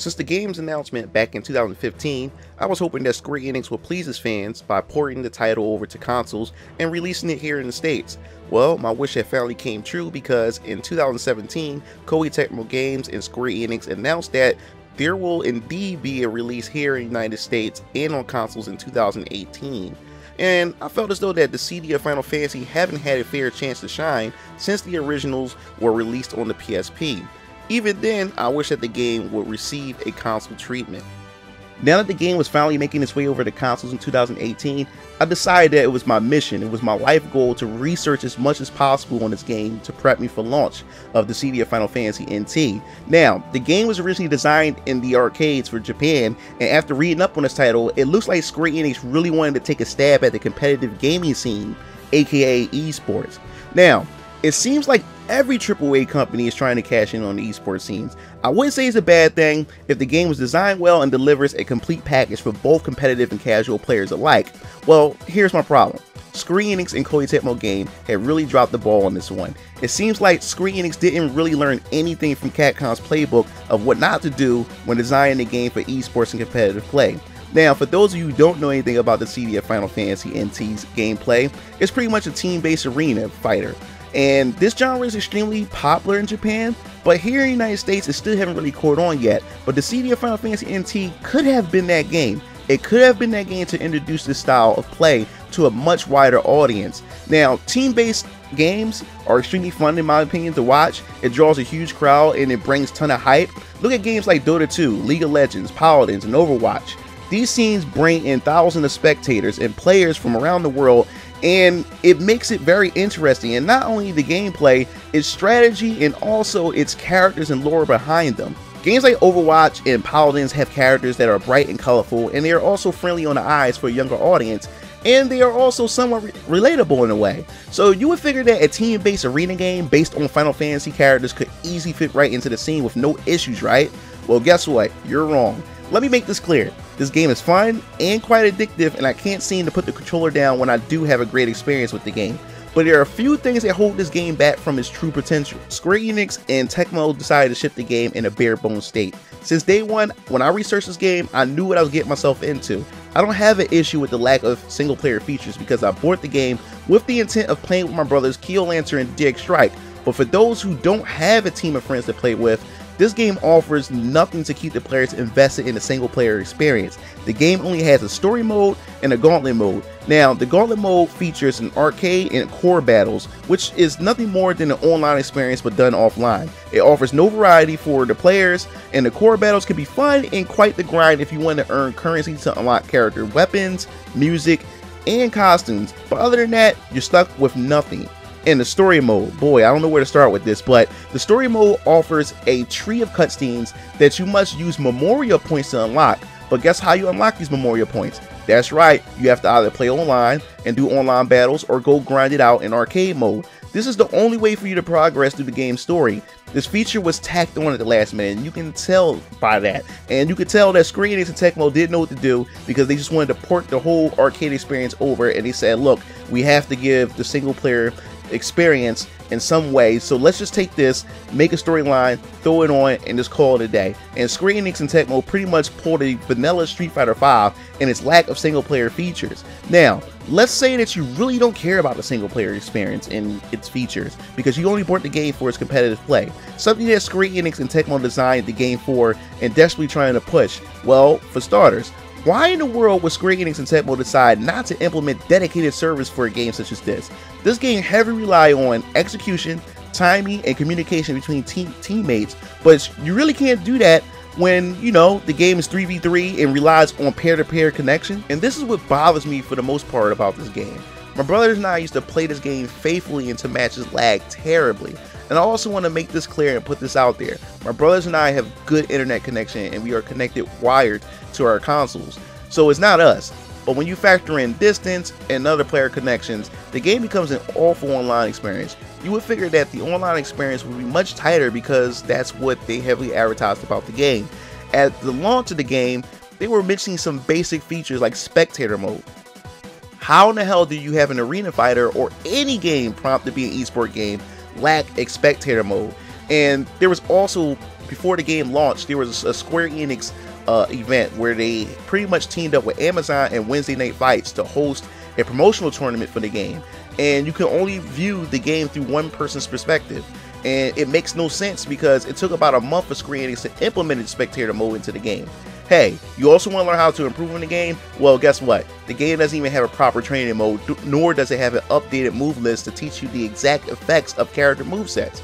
Since the game's announcement back in 2015, I was hoping that Square Enix would please its fans by porting the title over to consoles and releasing it here in the States. Well, my wish had finally came true because in 2017, Koei Tecmo Games and Square Enix announced that there will indeed be a release here in the United States and on consoles in 2018. And I felt as though that Dissidia Final Fantasy haven't had a fair chance to shine since the originals were released on the PSP. Even then, I wish that the game would receive a console treatment. Now that the game was finally making its way over to consoles in 2018, I decided that it was my mission, it was my life goal to research as much as possible on this game to prep me for launch of Dissidia Final Fantasy NT. Now, the game was originally designed in the arcades for Japan, and after reading up on this title, it looks like Square Enix really wanted to take a stab at the competitive gaming scene, aka esports. Now, it seems like every AAA company is trying to cash in on the esports scenes. I wouldn't say it's a bad thing if the game was designed well and delivers a complete package for both competitive and casual players alike. Well, here's my problem. Square Enix and Koei Tecmo Games had really dropped the ball on this one. It seems like Square Enix didn't really learn anything from Capcom's playbook of what not to do when designing the game for esports and competitive play. Now, for those of you who don't know anything about the Dissidia Final Fantasy NT's gameplay, it's pretty much a team-based arena fighter. And this genre is extremely popular in Japan, but here in the United States it still haven't really caught on yet. But Dissidia Final Fantasy NT could have been that game. It could have been that game to introduce this style of play to a much wider audience. Now, team-based games are extremely fun in my opinion to watch. It draws a huge crowd and it brings a ton of hype. Look at games like Dota 2, League of Legends, Paladins, and Overwatch. These scenes bring in thousands of spectators and players from around the world, and it makes it very interesting. And not only the gameplay, its strategy and also its characters and lore behind them. Games like Overwatch and Paladins have characters that are bright and colorful, and they are also friendly on the eyes for a younger audience, and they are also somewhat relatable in a way. So you would figure that a team-based arena game based on Final Fantasy characters could easily fit right into the scene with no issues, right? Well, guess what? You're wrong. Let me make this clear. This game is fun and quite addictive, and I can't seem to put the controller down when I do have a great experience with the game. But there are a few things that hold this game back from its true potential. Square Enix and Tecmo decided to ship the game in a bare bones state. Since day one, when I researched this game, I knew what I was getting myself into. I don't have an issue with the lack of single player features because I bought the game with the intent of playing with my brothers Kyo Lantern and DX Strike. But for those who don't have a team of friends to play with, this game offers nothing to keep the players invested in the single player experience. The game only has a story mode and a gauntlet mode. Now, the gauntlet mode features an arcade and core battles, which is nothing more than an online experience but done offline. It offers no variety for the players, and the core battles can be fun and quite the grind if you want to earn currency to unlock character weapons, music, and costumes. But other than that, you're stuck with nothing. In the story mode, boy, I don't know where to start with this, but the story mode offers a tree of cutscenes that you must use memorial points to unlock. But guess how you unlock these memorial points? That's right, you have to either play online and do online battles or go grind it out in arcade mode. This is the only way for you to progress through the game's story. This feature was tacked on at the last minute, and you can tell by that. And you can tell that Square Enix and Tecmo didn't know what to do because they just wanted to port the whole arcade experience over, and they said, look, we have to give the single player experience in some way, so let's just take this, make a storyline, throw it on, and just call it a day. And Square Enix and Tecmo pretty much pulled a vanilla Street Fighter V and its lack of single player features. Now, let's say that you really don't care about the single player experience and its features because you only bought the game for its competitive play, something that Square Enix and Tecmo designed the game for and desperately trying to push. Well, for starters, why in the world would Square Enix and Tecmo decide not to implement dedicated servers for a game such as this? This game heavily relies on execution, timing, and communication between teammates, but you really can't do that when, you know, the game is 3v3 and relies on peer-to-peer connection. And this is what bothers me for the most part about this game. My brothers and I used to play this game faithfully until matches lag terribly. And I also want to make this clear and put this out there. My brothers and I have good internet connection and we are connected wired to our consoles. So it's not us. But when you factor in distance and other player connections, the game becomes an awful online experience. You would figure that the online experience would be much tighter because that's what they heavily advertised about the game. At the launch of the game, they were mentioning some basic features like spectator mode. How in the hell do you have an arena fighter or any game prompt to be an esport game lack a spectator mode? And there was also before the game launched, there was a Square Enix event where they pretty much teamed up with Amazon and Wednesday Night Fights to host a promotional tournament for the game, and you can only view the game through one person's perspective. And it makes no sense because it took about a month for Square Enix to implement spectator mode into the game. Hey, you also want to learn how to improve in the game? Well, guess what? The game doesn't even have a proper training mode, nor does it have an updated move list to teach you the exact effects of character movesets.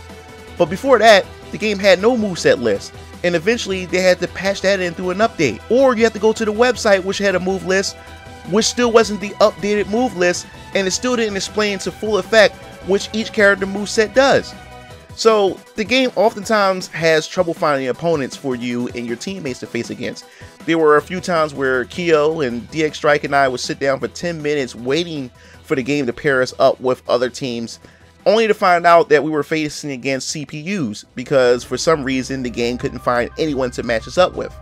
But before that, the game had no moveset list, and eventually they had to patch that in through an update. Or you have to go to the website which had a move list, which still wasn't the updated move list, and it still didn't explain to full effect which each character moveset does. So the game oftentimes has trouble finding opponents for you and your teammates to face against. There were a few times where Kyo and DX Strike and I would sit down for 10 minutes waiting for the game to pair us up with other teams, only to find out that we were facing against CPUs because for some reason the game couldn't find anyone to match us up with.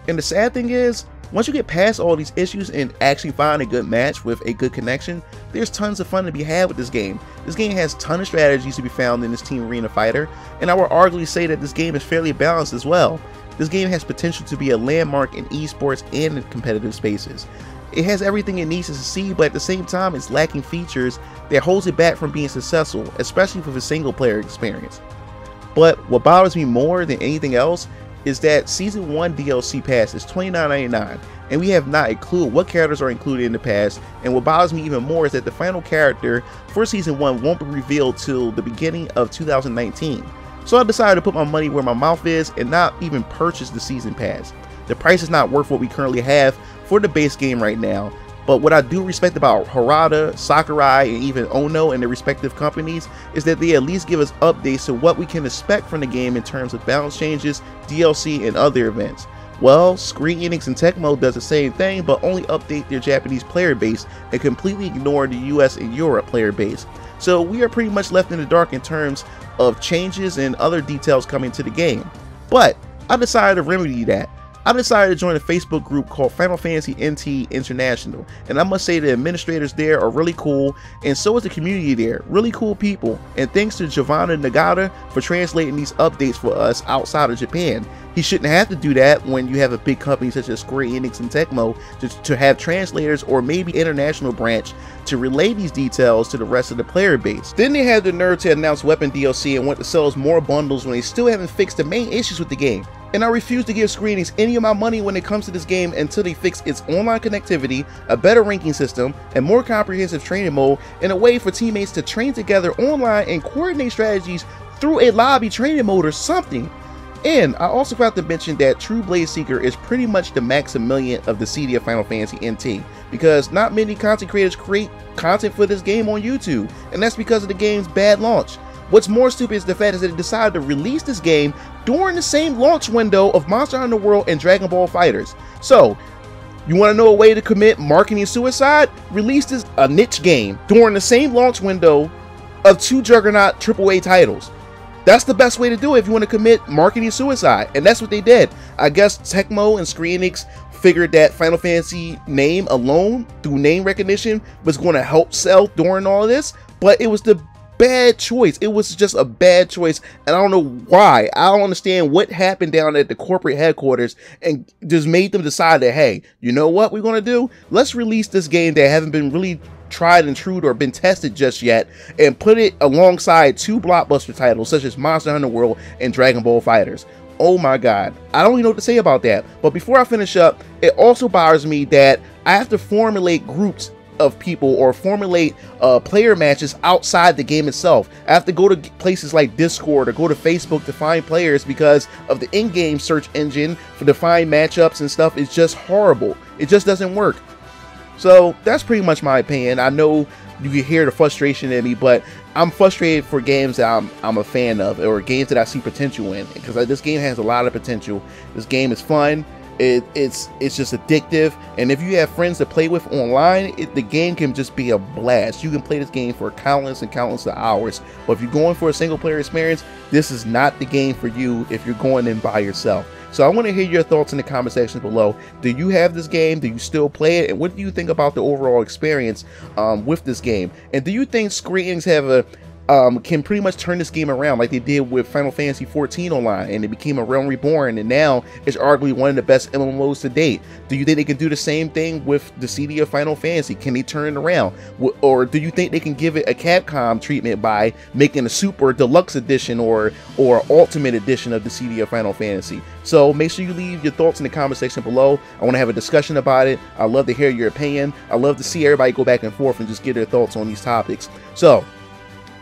And the sad thing is, once you get past all these issues and actually find a good match with a good connection, there's tons of fun to be had with this game. This game has a ton of strategies to be found in this Team Arena Fighter, and I would arguably say that this game is fairly balanced as well. This game has potential to be a landmark in esports and in competitive spaces. It has everything it needs to succeed, but at the same time it's lacking features that holds it back from being successful, especially for the single player experience. But what bothers me more than anything else is that Season 1 DLC Pass is $29.99, and we have not a clue what characters are included in the pass, and what bothers me even more is that the final character for Season 1 won't be revealed till the beginning of 2019. So I decided to put my money where my mouth is and not even purchase the Season Pass. The price is not worth what we currently have for the base game right now, but what I do respect about Harada, Sakurai, and even Ono and their respective companies is that they at least give us updates to what we can expect from the game in terms of balance changes, DLC, and other events. Well, Square Enix and Tecmo does the same thing, but only update their Japanese player base and completely ignore the US and Europe player base. So we are pretty much left in the dark in terms of changes and other details coming to the game. But I decided to remedy that. I decided to join a Facebook group called Final Fantasy NT International, and I must say the administrators there are really cool, and so is the community there, really cool people, and thanks to Giovanna Nagata for translating these updates for us outside of Japan. He shouldn't have to do that when you have a big company such as Square Enix and Tecmo to have translators or maybe international branch to relay these details to the rest of the player base. Then they had the nerve to announce weapon DLC and want to sell us more bundles when they still haven't fixed the main issues with the game. And I refuse to give Square Enix any of my money when it comes to this game until they fix its online connectivity, a better ranking system, and more comprehensive training mode, and a way for teammates to train together online and coordinate strategies through a lobby training mode or something. And I also forgot to mention that True Blade Seeker is pretty much the Maximilian of Dissidia Final Fantasy NT, because not many content creators create content for this game on YouTube, and that's because of the game's bad launch. What's more stupid is the fact that they decided to release this game during the same launch window of Monster Hunter World and Dragon Ball FighterZ. So, you want to know a way to commit marketing suicide? Release this a niche game during the same launch window of two juggernaut AAA titles. That's the best way to do it if you want to commit marketing suicide, and that's what they did. I guess Tecmo and Square Enix figured that Final Fantasy name alone, through name recognition, was going to help sell during all of this, but it was the bad choice. It was just a bad choice, and I don't know why. I don't understand what happened down at the corporate headquarters and just made them decide that, hey, you know what we're going to do? Let's release this game that haven't been really tried and true or been tested just yet, and put it alongside two blockbuster titles such as Monster Hunter World and Dragon Ball FighterZ. Oh my god, I don't even know what to say about that. But before I finish up, it also bothers me that I have to formulate groups of people or formulate player matches outside the game itself. I have to go to places like Discord or go to Facebook to find players because of the in-game search engine for to find matchups and stuff. It's just horrible. It just doesn't work. So that's pretty much my opinion. I know you can hear the frustration in me, but I'm frustrated for games that I'm a fan of, or games that I see potential in, because this game has a lot of potential. This game is fun. It's just addictive, and if you have friends to play with online, the game can just be a blast. You can play this game for countless and countless of hours. But if you're going for a single player experience, this is not the game for you if you're going in by yourself. So I want to hear your thoughts in the comment section below. Do you have this game? Do you still play it? And what do you think about the overall experience with this game? And do you think Square Enix have can pretty much turn this game around like they did with Final Fantasy 14 Online, and it became a Realm Reborn, and now it's arguably one of the best MMOs to date. Do you think they can do the same thing with Dissidia Final Fantasy? Can they turn it around? Or do you think they can give it a Capcom treatment by making a super deluxe edition or ultimate edition of Dissidia Final Fantasy? So make sure you leave your thoughts in the comment section below. I want to have a discussion about it. I'd love to hear your opinion. I'd love to see everybody go back and forth and just get their thoughts on these topics. So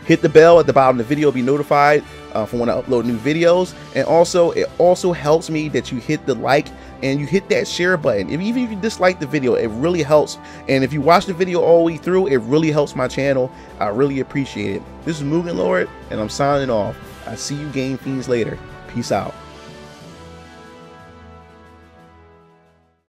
hit the bell at the bottom of the video, be notified for when I upload new videos. And also, it also helps me that you hit the like and you hit that share button. Even if you dislike the video, it really helps. And if you watch the video all the way through, it really helps my channel. I really appreciate it. This is Mugen Lord, and I'm signing off. I see you game fiends later. Peace out.